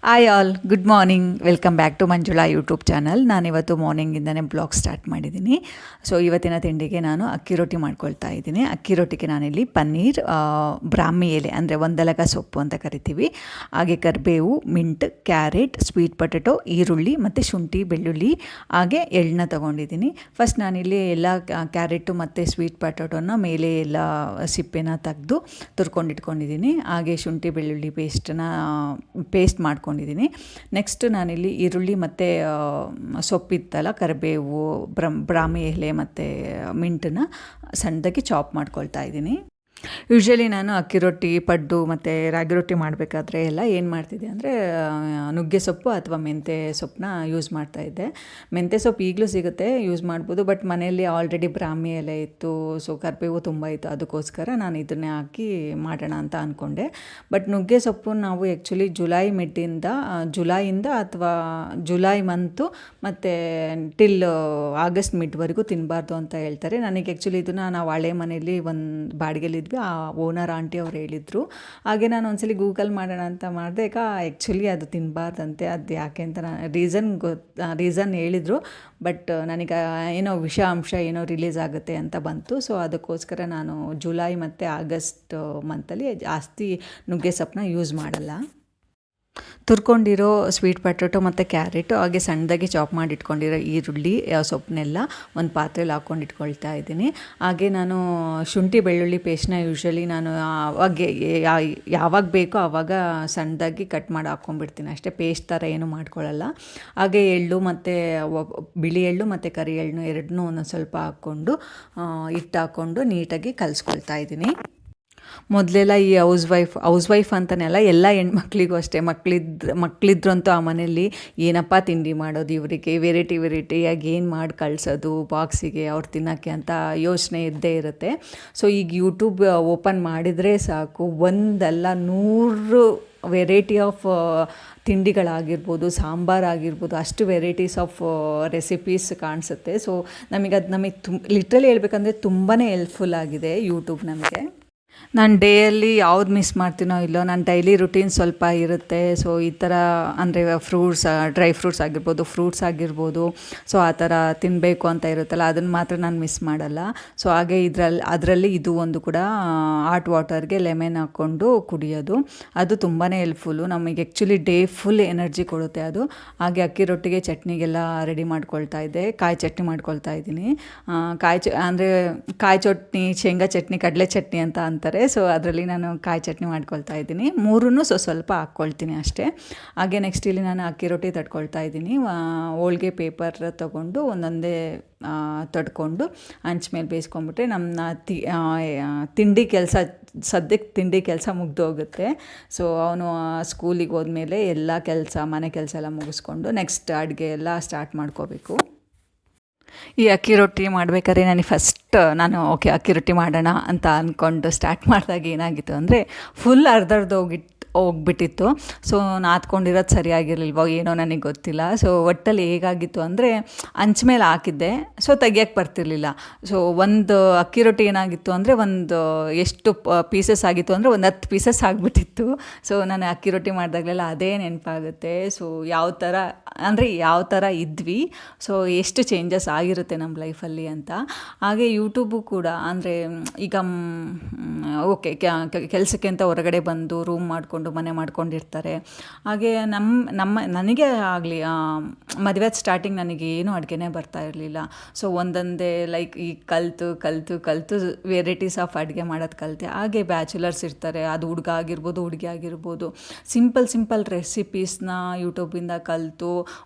Hi all, good morning. Welcome back to Manjula YouTube channel. ನಾನಿವತ್ತು ಮಾರ್ನಿಂಗಿಂದನೇ blog start ಮಾಡಿದ್ದೀನಿ. So ಇವತ್ತಿನ ತಿಂಡಿಗೆ ನಾನು ಅಕ್ಕಿ ರೊಟ್ಟಿ ಮಾಡ್ಕೊಳ್ತಾ ಇದ್ದೀನಿ. ಅಕ್ಕಿ ರೊಟ್ಟಿಗೆ ನಾನಿಲ್ಲಿ ಪನ್ನೀರ್, ಬ್ರಾಹ್ಮಿ ಎಲೆ ಅಂದರೆ ಒಂದಲಗ ಸೊಪ್ಪು ಅಂತ ಕರಿತೀವಿ, ಹಾಗೆ ಕರಿಬೇವು, ಮಿಂಟ್, ಕ್ಯಾರೆಟ್, ಸ್ವೀಟ್ ಪೊಟೆಟೊ, ಈರುಳ್ಳಿ ಮತ್ತು ಶುಂಠಿ, ಬೆಳ್ಳುಳ್ಳಿ, ಹಾಗೆ ಎಳ್ಳನ್ನ ತೊಗೊಂಡಿದ್ದೀನಿ. ಫಸ್ಟ್ ನಾನಿಲ್ಲಿ ಎಲ್ಲ ಕ್ಯಾರೆಟು ಮತ್ತು ಸ್ವೀಟ್ ಪೊಟೆಟೊನ ಮೇಲೆ ಎಲ್ಲ ಸಿಪ್ಪೆನ ತೆಗೆದು ತುರ್ಕೊಂಡಿಟ್ಕೊಂಡಿದ್ದೀನಿ. ಹಾಗೆ ಶುಂಠಿ ಬೆಳ್ಳುಳ್ಳಿ ಪೇಸ್ಟ್ ಮಾಡ್ಕೊಂಡಿದ್ದೀನಿ. ನೆಕ್ಸ್ಟ್ ನಾನಿಲ್ಲಿ ಈರುಳ್ಳಿ ಮತ್ತು ಸೊಪ್ಪಿತ್ತಲ್ಲ, ಕರಿಬೇವು, ಬ್ರಾಹ್ಮಿ ಎಲೆ ಮತ್ತು ಮಿಂಟನ್ನ ಸಣ್ಣದಾಗಿ ಚಾಪ್ ಮಾಡ್ಕೊಳ್ತಾ ಇದ್ದೀನಿ. ಯೂಶ್ವಲಿ ನಾನು ಅಕ್ಕಿ ರೊಟ್ಟಿ, ಪಡ್ಡು ಮತ್ತು ರಾಗಿ ರೊಟ್ಟಿ ಮಾಡಬೇಕಾದ್ರೆ ಎಲ್ಲ ಏನು ಮಾಡ್ತಿದ್ದೆ ಅಂದರೆ ನುಗ್ಗೆ ಸೊಪ್ಪು ಅಥವಾ ಮೆಂತ್ಯ ಸೊಪ್ಪನ್ನ ಯೂಸ್ ಮಾಡ್ತಾಯಿದ್ದೆ. ಮೆಂತ್ಯ ಸೊಪ್ಪು ಈಗಲೂ ಸಿಗುತ್ತೆ, ಯೂಸ್ ಮಾಡ್ಬೋದು. ಬಟ್ ಮನೆಯಲ್ಲಿ ಆಲ್ರೆಡಿ ಬ್ರಾಹ್ಮಿ ಎಲೆ ಇತ್ತು, ಸೊ ಕರಿಬೇವು ತುಂಬ ಇತ್ತು, ಅದಕ್ಕೋಸ್ಕರ ನಾನು ಇದನ್ನೇ ಹಾಕಿ ಮಾಡೋಣ ಅಂತ ಅಂದ್ಕೊಂಡೆ. ಬಟ್ ನುಗ್ಗೆ ಸೊಪ್ಪು ನಾವು ಆ್ಯಕ್ಚುಲಿ ಜುಲೈಯಿಂದ ಅಥವಾ ಜುಲೈ ಮಂತು ಮತ್ತು ಟಿಲ್ ಆಗಸ್ಟ್ ಮಿಡ್ವರೆಗೂ ತಿನ್ನಬಾರ್ದು ಅಂತ ಹೇಳ್ತಾರೆ. ನನಗೆ ಆ್ಯಕ್ಚುಲಿ ಇದನ್ನು ನಾವು ಹಳೆ ಮನೆಯಲ್ಲಿ ಒಂದು ಬಾಡಿಗೆಲಿದ್ವಿ, ಆ ಓನರ್ ಆಂಟಿ ಅವ್ರು ಹೇಳಿದರು. ಹಾಗೆ ನಾನು ಒಂದ್ಸಲಿ ಗೂಗಲ್ ಮಾಡೋಣ ಅಂತ ಮಾಡಿದೆ. ಆ್ಯಕ್ಚುಲಿ ಅದು ತಿನ್ನಬಾರ್ದಂತೆ. ಅದು ಯಾಕೆ ಅಂತ ರೀಸನ್ ಹೇಳಿದರು. ಬಟ್ ನನಗೆ ಏನೋ ಅಂಶ ಏನೋ ರಿಲೀಸ್ ಆಗುತ್ತೆ ಅಂತ ಬಂತು. ಸೊ ಅದಕ್ಕೋಸ್ಕರ ನಾನು ಜುಲೈ ಮತ್ತು ಆಗಸ್ಟ್ ಮಂತಲ್ಲಿ ಜಾಸ್ತಿ ನುಗ್ಗೆ ಸೊಪ್ಪನ್ನ ಯೂಸ್ ಮಾಡಲ್ಲ. ತುರ್ಕೊಂಡಿರೋ ಸ್ವೀಟ್ ಪೊಟೆಟೊ ಮತ್ತು ಕ್ಯಾರೆಟು, ಹಾಗೆ ಸಣ್ಣದಾಗಿ ಚಾಪ್ ಮಾಡಿ ಇಟ್ಕೊಂಡಿರೋ ಈರುಳ್ಳಿ, ಸೊಪ್ಪನ್ನೆಲ್ಲ ಒಂದು ಪಾತ್ರೆಯಲ್ಲಿ ಹಾಕ್ಕೊಂಡು ಇಟ್ಕೊಳ್ತಾ ಇದ್ದೀನಿ. ಹಾಗೆ ನಾನು ಶುಂಠಿ ಬೆಳ್ಳುಳ್ಳಿ ಪೇಸ್ಟ್ನ ಯೂಶ್ವಲಿ ನಾನು ಯಾವಾಗ ಬೇಕೋ ಆವಾಗ ಸಣ್ಣದಾಗಿ ಕಟ್ ಮಾಡಿ ಹಾಕ್ಕೊಂಡ್ಬಿಡ್ತೀನಿ ಅಷ್ಟೇ. ಪೇಸ್ಟ್ ಥರ ಏನೂ ಮಾಡ್ಕೊಳ್ಳಲ್ಲ. ಹಾಗೆ ಎಳ್ಳು ಮತ್ತು ಬಿಳಿ ಎಳ್ಳು ಮತ್ತು ಕರಿ ಎಳ್ಳು ಎರಡನ್ನೂ ಒಂದೊಂದು ಸ್ವಲ್ಪ ಹಾಕ್ಕೊಂಡು ಹಿಟ್ಟು ಹಾಕ್ಕೊಂಡು ನೀಟಾಗಿ ಕಲಿಸ್ಕೊಳ್ತಾ ಇದ್ದೀನಿ. ಮೊದಲೆಲ್ಲ ಈ ಹೌಸ್ ವೈಫ್ ಅಂತನೆಲ್ಲ ಎಲ್ಲ ಹೆಣ್ಮಕ್ಳಿಗೂ ಅಷ್ಟೇ, ಮಕ್ಕಳಿದ್ರು ಅಂತೂ ಆ ಮನೆಯಲ್ಲಿ ಏನಪ್ಪ ತಿಂಡಿ ಮಾಡೋದು ಇವರಿಗೆ, ವೆರೈಟಿಯಾಗಿ ಏನು ಮಾಡಿ ಕಳಿಸೋದು ಬಾಕ್ಸಿಗೆ ಅವ್ರು ತಿನ್ನೋಕ್ಕೆ ಅಂತ ಯೋಚನೆ ಇದ್ದೇ ಇರುತ್ತೆ. ಸೊ ಈಗ ಯೂಟ್ಯೂಬ್ ಓಪನ್ ಮಾಡಿದರೆ ಸಾಕು, ಒಂದಲ್ಲ 100 ವೆರೈಟಿ ಆಫ್ ತಿಂಡಿಗಳಾಗಿರ್ಬೋದು, ಸಾಂಬಾರಾಗಿರ್ಬೋದು, ಅಷ್ಟು ವೆರೈಟೀಸ್ ಆಫ್ ರೆಸಿಪೀಸ್ ಕಾಣಿಸುತ್ತೆ. ಸೊ ನಮಗೆ ಲಿಟ್ರಲಿ ಹೇಳ್ಬೇಕಂದ್ರೆ ತುಂಬಾ ಹೆಲ್ಪ್ಫುಲ್ ಆಗಿದೆ ಯೂಟ್ಯೂಬ್ ನಮಗೆ. ನಾನು ಡೇಯಲ್ಲಿ ಯಾವ್ದು ಮಿಸ್ ಮಾಡ್ತೀನೋ ಇಲ್ಲೋ, ನನ್ನ ಡೈಲಿ ರುಟೀನ್ ಸ್ವಲ್ಪ ಇರುತ್ತೆ. ಸೊ ಈ ಥರ ಅಂದರೆ ಡ್ರೈ ಫ್ರೂಟ್ಸ್ ಆಗಿರ್ಬೋದು, ಸೊ ಆ ಥರ ತಿನ್ನಬೇಕು ಅಂತ ಇರುತ್ತಲ್ಲ, ಅದನ್ನು ಮಾತ್ರ ನಾನು ಮಿಸ್ ಮಾಡಲ್ಲ. ಸೊ ಹಾಗೆ ಅದರಲ್ಲಿ ಇದು ಒಂದು ಕೂಡ ಹಾಟ್ ವಾಟರ್ಗೆ ಲೆಮನ್ ಹಾಕ್ಕೊಂಡು ಕುಡಿಯೋದು, ಅದು ತುಂಬಾ ಹೆಲ್ಪ್ಫುಲ್ಲು ನಮಗೆ. ಆ್ಯಕ್ಚುಲಿ ಡೇ ಫುಲ್ ಎನರ್ಜಿ ಕೊಡುತ್ತೆ ಅದು. ಹಾಗೆ ಅಕ್ಕಿ ರೊಟ್ಟಿಗೆ ಚಟ್ನಿಗೆಲ್ಲ ರೆಡಿ ಮಾಡ್ಕೊಳ್ತಾ ಇದ್ದೆ. ಕಾಯಿ ಚಟ್ನಿ ಮಾಡ್ಕೊಳ್ತಾ ಇದ್ದೀನಿ. ಕಾಯಿ ಚಟ್ನಿ, ಶೇಂಗಾ ಚಟ್ನಿ, ಕಡಲೆ ಚಟ್ನಿ ಅಂತ ಅಂತಾರೆ. ಸೊ ಅದರಲ್ಲಿ ನಾನು ಕಾಯಿ ಚಟ್ನಿ ಮಾಡ್ಕೊಳ್ತಾ ಇದ್ದೀನಿ. ಮೂರನ್ನು ಸ್ವಲ್ಪ ಹಾಕ್ಕೊಳ್ತೀನಿ ಅಷ್ಟೇ. ಹಾಗೆ ನೆಕ್ಸ್ಟ್ ಇಲ್ಲಿ ನಾನು ಅಕ್ಕಿ ರೊಟ್ಟಿ ತಡ್ಕೊಳ್ತಾ ಇದ್ದೀನಿ. ಹೋಳಿಗೆ ಪೇಪರ್ ತೊಗೊಂಡು ಒಂದೊಂದೇ ತಡ್ಕೊಂಡು ಹಂಚ್ ಮೇಲೆ ಬೇಯಿಸ್ಕೊಂಡ್ಬಿಟ್ರೆ ನಮ್ಮ ತಿಂಡಿ ಕೆಲಸ ಮುಗ್ದೋಗುತ್ತೆ. ಸೊ ಅವನು ಸ್ಕೂಲಿಗೆ ಹೋದ್ಮೇಲೆ ಎಲ್ಲ ಮನೆ ಕೆಲಸ ಎಲ್ಲ ಮುಗಿಸ್ಕೊಂಡು ನೆಕ್ಸ್ಟ್ ಅಡುಗೆ ಎಲ್ಲ ಸ್ಟಾರ್ಟ್ ಮಾಡ್ಕೋಬೇಕು. ಈ ಅಕ್ಕಿ ರೊಟ್ಟಿ ಮಾಡಬೇಕಾದ್ರೆ ನಾನು ಅಕ್ಕಿ ರೊಟ್ಟಿ ಮಾಡೋಣ ಅಂತ ಅಂದ್ಕೊಂಡು ಸ್ಟಾರ್ಟ್ ಮಾಡಿದಾಗ ಏನಾಗಿತ್ತು ಅಂದರೆ ಫುಲ್ ಹೋಗ್ಬಿಟ್ಟಿತ್ತು. ಸೊ ನಾದ್ಕೊಂಡಿರೋದು ಸರಿಯಾಗಿರಲಿಲ್ವೋ ಏನೋ ನನಗೆ ಗೊತ್ತಿಲ್ಲ. ಸೊ ಒಟ್ಟಲ್ಲಿ ಹೇಗಾಗಿತ್ತು ಅಂದರೆ ಹಂಚ ಮೇಲೆ ಹಾಕಿದ್ದೆ, ಸೊ ತೆಗಿಯೋಕ್ಕೆ ಬರ್ತಿರ್ಲಿಲ್ಲ. ಸೊ ಒಂದು ಅಕ್ಕಿ ರೊಟ್ಟಿ ಏನಾಗಿತ್ತು ಅಂದರೆ ಎಷ್ಟು ಪೀಸಸ್ ಆಗಿತ್ತು ಅಂದರೆ 10 ಪೀಸಸ್ ಆಗಿಬಿಟ್ಟಿತ್ತು. ಸೊ ನಾನು ಅಕ್ಕಿ ರೊಟ್ಟಿ ಮಾಡಿದಾಗಲೆಲ್ಲ ಅದೇ ನೆನಪಾಗುತ್ತೆ. ಸೊ ಯಾವ ಥರ ಇದ್ವಿ, ಸೊ ಎಷ್ಟು ಚೇಂಜಸ್ ಆಗಿರುತ್ತೆ ನಮ್ಮ ಲೈಫಲ್ಲಿ ಅಂತ. ಹಾಗೆ ಯೂಟ್ಯೂಬು ಕೂಡ ಅಂದರೆ ಈಗ ಕೆಲಸಕ್ಕೆ ಅಂತ ಹೊರಗಡೆ ಬಂದು ರೂಮ್ ಮಾಡಿಕೊಂಡು ಮನೆ ಮಾಡ್ಕೊಂಡಿರ್ತಾರೆ. ಹಾಗೆ ನನಗೆ ಆಗಲಿ ಮದುವೆ ಸ್ಟಾರ್ಟಿಂಗ್ ನನಗೆ ಏನೂ ಅಡುಗೆನೇ ಬರ್ತಾ ಇರಲಿಲ್ಲ. ಸೊ ಒಂದೊಂದೇ ಲೈಕ್ ಈ ಕಲಿತು ವೆರೈಟೀಸ್ ಆಫ್ ಅಡುಗೆ ಮಾಡೋದು ಕಲಿತೆ. ಹಾಗೆ ಬ್ಯಾಚುಲರ್ಸ್ ಇರ್ತಾರೆ, ಅದು ಹುಡುಗ ಆಗಿರ್ಬೋದು ಹುಡುಗಿ ಆಗಿರ್ಬೋದು, ಸಿಂಪಲ್ ರೆಸಿಪೀಸ್ನ ಯೂಟ್ಯೂಬಿಂದ ಕಲಿತು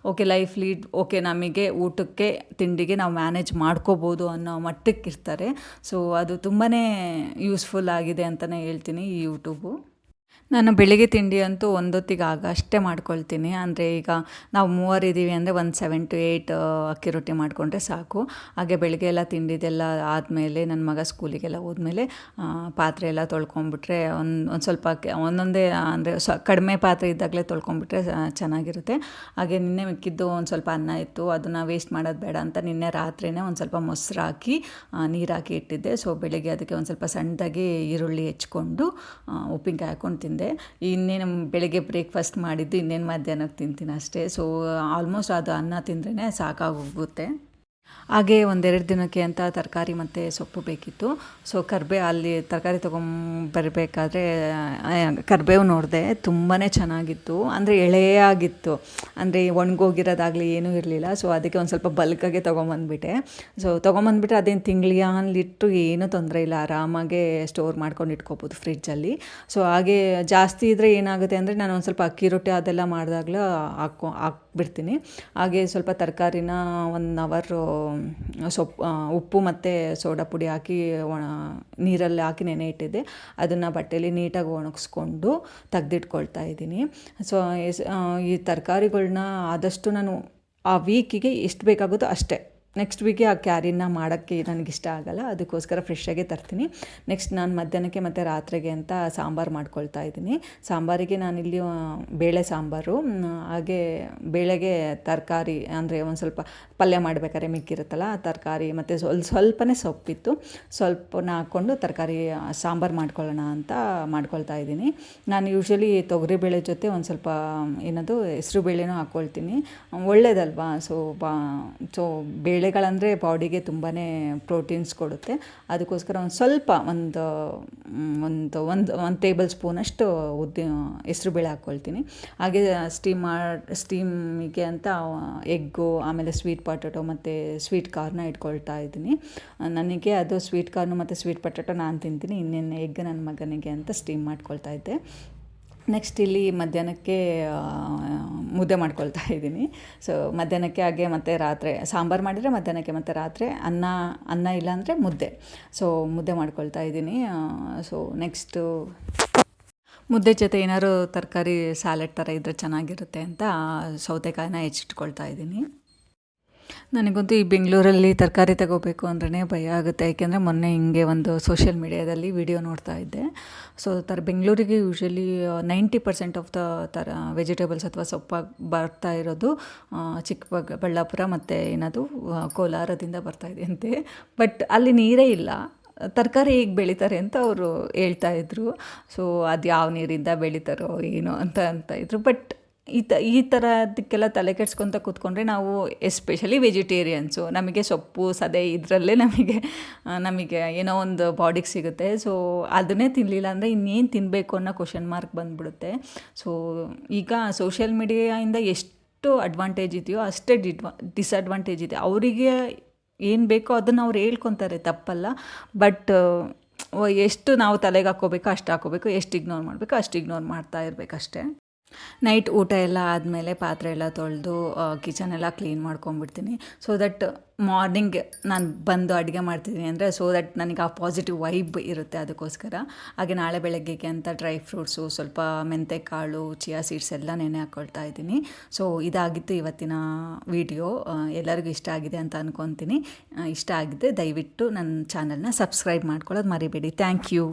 ಲೈಫ್ ಲೀಡ್ ನಮಗೆ ಊಟಕ್ಕೆ ತಿಂಡಿಗೆ ನಾವು ಮ್ಯಾನೇಜ್ ಮಾಡ್ಕೋಬೋದು ಅನ್ನೋ ಮಟ್ಟಕ್ಕೆ ಇರ್ತಾರೆ. ಸೊ ಅದು ತುಂಬಾ ಯೂಸ್ಫುಲ್ ಆಗಿದೆ ಅಂತಲೇ ಹೇಳ್ತೀನಿ ಈ ಯೂಟ್ಯೂಬು. ನಾನು ಬೆಳಿಗ್ಗೆ ತಿಂಡಿ ಅಂತೂ ಒಂದೊತ್ತಿಗೆ ಅಷ್ಟೇ ಮಾಡ್ಕೊಳ್ತೀನಿ. ಅಂದರೆ ಈಗ ನಾವು 3 ಇದ್ದೀವಿ ಅಂದರೆ 7 to 8 ಅಕ್ಕಿ ರೊಟ್ಟಿ ಮಾಡಿಕೊಂಡ್ರೆ ಸಾಕು. ಹಾಗೆ ಬೆಳಗ್ಗೆ ಎಲ್ಲ ತಿಂಡಿದೆಲ್ಲ ಆದಮೇಲೆ ನನ್ನ ಮಗ ಸ್ಕೂಲಿಗೆಲ್ಲ ಹೋದ್ಮೇಲೆ ಪಾತ್ರೆ ಎಲ್ಲ ತೊಳ್ಕೊಂಬಿಟ್ರೆ ಒಂದು ಸ್ವಲ್ಪ ಒಂದೊಂದೇ ಅಂದರೆ ಕಡಿಮೆ ಪಾತ್ರೆ ಇದ್ದಾಗಲೇ ತೊಳ್ಕೊಂಬಿಟ್ರೆ ಚೆನ್ನಾಗಿರುತ್ತೆ. ಹಾಗೆ ನಿನ್ನೆ ಮಿಕ್ಕಿದ್ದು ಒಂದು ಸ್ವಲ್ಪ ಅನ್ನ ಇತ್ತು, ಅದನ್ನು ವೇಸ್ಟ್ ಮಾಡೋದು ಬೇಡ ಅಂತ ನಿನ್ನೆ ರಾತ್ರಿಯೇ ಒಂದು ಸ್ವಲ್ಪ ಮೊಸರು ಹಾಕಿ ನೀರು ಹಾಕಿ ಇಟ್ಟಿದ್ದೆ. ಸೊ ಬೆಳಗ್ಗೆ ಅದಕ್ಕೆ ಒಂದು ಸ್ವಲ್ಪ ಸಣ್ಣದಾಗಿ ಈರುಳ್ಳಿ ಹೆಚ್ಕೊಂಡು ಉಪ್ಪಿನಕಾಯಿ ಹಾಕ್ಕೊಂಡು ತಿಂದೆ. ಇನ್ನೇನು ಬೆಳಗ್ಗೆ ಬ್ರೇಕ್ಫಾಸ್ಟ್ ಮಾಡಿದ್ದು ಇನ್ನೇನು ಮಧ್ಯಾಹ್ನಕ್ಕೆ ತಿಂತೀನಿ ಅಷ್ಟೇ. ಸೊ ಆಲ್ಮೋಸ್ಟ್ ಅದು ಅನ್ನ ತಿಂದ್ರೇ ಸಾಕಾಗೋಗುತ್ತೆ. ಹಾಗೆ ಒಂದೆರಡು ದಿನಕ್ಕೆ ಅಂತ ತರಕಾರಿ ಮತ್ತು ಸೊಪ್ಪು ಬೇಕಿತ್ತು. ಸೊ ಅಲ್ಲಿ ತರಕಾರಿ ತೊಗೊಂಬರ್ಬೇಕಾದ್ರೆ ಕರಿಬೇವು ನೋಡಿದೆ, ತುಂಬಾ ಚೆನ್ನಾಗಿತ್ತು. ಅಂದರೆ ಎಳೆಯಾಗಿತ್ತು, ಅಂದರೆ ಒಣಗೋಗಿರೋದಾಗಲಿ ಏನೂ ಇರಲಿಲ್ಲ. ಸೊ ಅದಕ್ಕೆ ಒಂದು ಸ್ವಲ್ಪ ಬಲ್ಕಾಗೆ ತೊಗೊಂಬಂದ್ಬಿಟ್ಟೆ. ಸೊ ತೊಗೊಂಬಂದ್ಬಿಟ್ರೆ ಅದೇನು ತಿಂಗಳಿಟ್ಟು ಏನೂ ತೊಂದರೆ ಇಲ್ಲ, ಆರಾಮಾಗೆ ಸ್ಟೋರ್ ಮಾಡ್ಕೊಂಡು ಇಟ್ಕೋಬೋದು ಫ್ರಿಡ್ಜಲ್ಲಿ. ಸೊ ಹಾಗೆ ಜಾಸ್ತಿ ಇದ್ದರೆ ಏನಾಗುತ್ತೆ ಅಂದರೆ ನಾನು ಒಂದು ಸ್ವಲ್ಪ ಅಕ್ಕಿ ರೊಟ್ಟಿ ಅದೆಲ್ಲ ಮಾಡಿದಾಗಲೂ ಹಾಕ್ಬಿಡ್ತೀನಿ. ಹಾಗೆ ಸ್ವಲ್ಪ ತರಕಾರಿನ 1 ಅವರು ಉಪ್ಪು ಮತ್ತು ಸೋಡಾ ಪುಡಿ ಹಾಕಿ ನೀರಲ್ಲಿ ಹಾಕಿ ನೆನೆ ಇಟ್ಟಿದ್ದೆ. ಅದನ್ನು ಬಟ್ಟೆಯಲ್ಲಿ ನೀಟಾಗಿ ಒಣಗಿಸ್ಕೊಂಡು ತೆಗ್ದಿಟ್ಕೊಳ್ತಾ ಇದ್ದೀನಿ. ಸೊ ಈ ತರಕಾರಿಗಳ್ನ ಆದಷ್ಟು ನಾನು ಆ ವೀಕಿಗೆ ಎಷ್ಟು ಬೇಕಾಗುತ್ತೋ ಅಷ್ಟೇ. ನೆಕ್ಸ್ಟ್ ವೀಕಿಗೆ ಆ ಕ್ಯಾರಿನ ಮಾಡೋಕ್ಕೆ ನನಗಿಷ್ಟ ಆಗೋಲ್ಲ, ಅದಕ್ಕೋಸ್ಕರ ಫ್ರೆಶ್ಶಾಗೆ ತರ್ತೀನಿ. ನೆಕ್ಸ್ಟ್ ನಾನು ಮಧ್ಯಾಹ್ನಕ್ಕೆ ಮತ್ತು ರಾತ್ರಿಗೆ ಅಂತ ಸಾಂಬಾರು ಮಾಡ್ಕೊಳ್ತಾ ಇದ್ದೀನಿ. ಸಾಂಬಾರಿಗೆ ನಾನಿಲ್ಲಿ ಬೇಳೆ ಸಾಂಬಾರು, ಹಾಗೆ ಬೇಳೆಗೆ ತರಕಾರಿ ಅಂದರೆ ಒಂದು ಸ್ವಲ್ಪ ಪಲ್ಯ ಮಾಡಬೇಕಾದ್ರೆ ಮಿಕ್ಕಿರುತ್ತಲ್ಲ ತರಕಾರಿ ಮತ್ತು ಸ್ವಲ್ಪನೇ ಸೊಪ್ಪಿತ್ತು, ಸ್ವಲ್ಪನ ಹಾಕ್ಕೊಂಡು ತರಕಾರಿ ಸಾಂಬಾರು ಮಾಡ್ಕೊಳ್ಳೋಣ ಅಂತ ಮಾಡ್ಕೊಳ್ತಾ ಇದ್ದೀನಿ. ನಾನು ಯೂಶ್ವಲಿ ತೊಗರಿಬೇಳೆ ಜೊತೆ ಒಂದು ಸ್ವಲ್ಪ ಹೆಸರು ಬೇಳೆನೂ ಹಾಕ್ಕೊಳ್ತೀನಿ, ಒಳ್ಳೇದಲ್ವಾ. ಸೊ ಬೇಳೆಗಳಂದರೆ ಬಾಡಿಗೆ ತುಂಬಾ ಪ್ರೋಟೀನ್ಸ್ ಕೊಡುತ್ತೆ. ಅದಕ್ಕೋಸ್ಕರ ಒಂದು ಸ್ವಲ್ಪ ಒಂದು ಟೇಬಲ್ ಸ್ಪೂನಷ್ಟು ಹೆಸರು ಬೇಳೆ ಹಾಕ್ಕೊಳ್ತೀನಿ. ಹಾಗೆ ಸ್ಟೀಮಿಗೆ ಅಂತ ಎಗ್ಗು, ಆಮೇಲೆ ಸ್ವೀಟ್ ಪೊಟ್ಯಾಟೊ ಮತ್ತು ಸ್ವೀಟ್ ಕಾರ್ನ ಇಟ್ಕೊಳ್ತಾ ಇದ್ದೀನಿ. ನನಗೆ ಅದು ಸ್ವೀಟ್ ಕಾರ್ನು ಮತ್ತು ಸ್ವೀಟ್ ಪೊಟ್ಯಾಟೊ ನಾನು ತಿಂತೀನಿ, ಇನ್ನೇನು ಎಗ್ ನನ್ನ ಮಗನಿಗೆ ಅಂತ ಸ್ಟೀಮ್ ಮಾಡ್ಕೊಳ್ತಾ ಇದ್ದೆ. ನೆಕ್ಸ್ಟ್ ಇಲ್ಲಿ ಮಧ್ಯಾಹ್ನಕ್ಕೆ ಮುದ್ದೆ ಮಾಡ್ಕೊಳ್ತಾ ಇದ್ದೀನಿ. ಸೊ ಮಧ್ಯಾಹ್ನಕ್ಕೆ ಹಾಗೆ ಮತ್ತು ರಾತ್ರಿ ಸಾಂಬಾರು ಮಾಡಿದರೆ ಮಧ್ಯಾಹ್ನಕ್ಕೆ ಮತ್ತು ರಾತ್ರಿ ಅನ್ನ ಇಲ್ಲಾಂದರೆ ಮುದ್ದೆ. ಸೊ ಮುದ್ದೆ ಮಾಡ್ಕೊಳ್ತಾ ಇದ್ದೀನಿ. ಸೊ ನೆಕ್ಸ್ಟು ಮುದ್ದೆ ಜೊತೆ ಏನಾದ್ರು ತರಕಾರಿ ಸ್ಯಾಲೆಡ್ ಥರ ಇದ್ದರೆ ಚೆನ್ನಾಗಿರುತ್ತೆ ಅಂತ ಸೌತೆಕಾಯಿನ ಹೆಚ್ಚಿಟ್ಕೊಳ್ತಾ ಇದ್ದೀನಿ. ನನಗಂತೂ ಈ ಬೆಂಗಳೂರಲ್ಲಿ ತರಕಾರಿ ತಗೋಬೇಕು ಅಂದ್ರೇ ಭಯ ಆಗುತ್ತೆ. ಏಕೆಂದರೆ ಮೊನ್ನೆ ಹಿಂಗೆ ಒಂದು ಸೋಷಿಯಲ್ ಮೀಡಿಯಾದಲ್ಲಿ ವಿಡಿಯೋ ನೋಡ್ತಾ ಇದ್ದೆ. ಸೊ ಬೆಂಗಳೂರಿಗೆ ಯೂಶ್ವಲಿ 90% ಆಫ್ ದ ವೆಜಿಟೇಬಲ್ಸ್ ಅಥವಾ ಸೊಪ್ಪಾಗಿ ಬರ್ತಾ ಇರೋದು ಚಿಕ್ಕಬಳ್ಳಾಪುರ ಮತ್ತು ಕೋಲಾರದಿಂದ ಬರ್ತಾಯಿದೆಯಂತೆ. ಬಟ್ ಅಲ್ಲಿ ನೀರೇ ಇಲ್ಲ, ತರಕಾರಿ ಹೇಗೆ ಬೆಳೀತಾರೆ ಅಂತ ಅವರು ಹೇಳ್ತಾಯಿದ್ರು. ಸೊ ಅದು ಯಾವ ನೀರಿಂದ ಬೆಳೀತಾರೋ ಏನೋ ಅಂತ ಇದ್ರು. ಬಟ್ ಈ ಥರದಕ್ಕೆಲ್ಲ ತಲೆ ಕೆಡ್ಸ್ಕೊತ ಕೂತ್ಕೊಂಡ್ರೆ ನಾವು ಎಸ್ಪೆಷಲಿ ವೆಜಿಟೇರಿಯನ್ಸು, ನಮಗೆ ಸೊಪ್ಪು ಸದೆ ಇದರಲ್ಲೇ ನಮಗೆ ಏನೋ ಒಂದು ಬಾಡಿಗೆ ಸಿಗುತ್ತೆ. ಸೊ ಅದನ್ನೇ ತಿನ್ನಲಿಲ್ಲ ಅಂದರೆ ಇನ್ನೇನು ತಿನ್ನಬೇಕು ಅನ್ನೋ ಕ್ವಶನ್ ಮಾರ್ಕ್ ಬಂದುಬಿಡುತ್ತೆ. ಸೊ ಈಗ ಸೋಷಿಯಲ್ ಮೀಡಿಯಾಯಿಂದ ಎಷ್ಟು ಅಡ್ವಾಂಟೇಜ್ ಇದೆಯೋ ಅಷ್ಟೇ ಡಿಸ್ಅಡ್ವಾಂಟೇಜ್ ಇದೆ. ಅವರಿಗೆ ಏನು ಬೇಕೋ ಅದನ್ನು ಅವ್ರು ಹೇಳ್ಕೊತಾರೆ, ತಪ್ಪಲ್ಲ. ಬಟ್ ಎಷ್ಟು ನಾವು ತಲೆಗೆ ಹಾಕ್ಕೋಬೇಕೋ ಅಷ್ಟು ಹಾಕ್ಕೋಬೇಕು, ಎಷ್ಟು ಇಗ್ನೋರ್ ಮಾಡಬೇಕು ಅಷ್ಟು ಇಗ್ನೋರ್ ಮಾಡ್ತಾ ಇರಬೇಕಷ್ಟೇ. ನೈಟ್ ಊಟ ಎಲ್ಲ ಆದಮೇಲೆ ಪಾತ್ರೆ ಎಲ್ಲ ತೊಳೆದು ಕಿಚನೆಲ್ಲ ಕ್ಲೀನ್ ಮಾಡ್ಕೊಂಬಿಡ್ತೀನಿ. ಸೊ ದಟ್ ಮಾರ್ನಿಂಗ್ ನಾನು ಬಂದು ಅಡುಗೆ ಮಾಡ್ತಿದ್ದೀನಿ ಅಂದರೆ ಸೊ ದಟ್ ನನಗೆ ಆ ಪಾಸಿಟಿವ್ ವೈಬ್ ಇರುತ್ತೆ, ಅದಕ್ಕೋಸ್ಕರ. ಹಾಗೆ ನಾಳೆ ಬೆಳಗ್ಗೆಗೆ ಅಂತ ಡ್ರೈ ಫ್ರೂಟ್ಸು, ಸ್ವಲ್ಪ ಮೆಂತೆಕಾಳು, ಚಿಯಾ ಸೀಡ್ಸ್ ಎಲ್ಲ ನೆನೆ ಹಾಕ್ಕೊಳ್ತಾ ಇದ್ದೀನಿ. ಸೊ ಇದಾಗಿತ್ತು ಇವತ್ತಿನ ವಿಡಿಯೋ. ಎಲ್ಲರಿಗೂ ಇಷ್ಟ ಆಗಿದೆ ಅಂತ ಅಂದ್ಕೊತೀನಿ. ಇಷ್ಟ ಆಗಿದೆ ದಯವಿಟ್ಟು ನನ್ನ ಚಾನಲ್ನ ಸಬ್ಸ್ಕ್ರೈಬ್ ಮಾಡ್ಕೊಳ್ಳೋದು ಮರಿಬೇಡಿ. Thank you.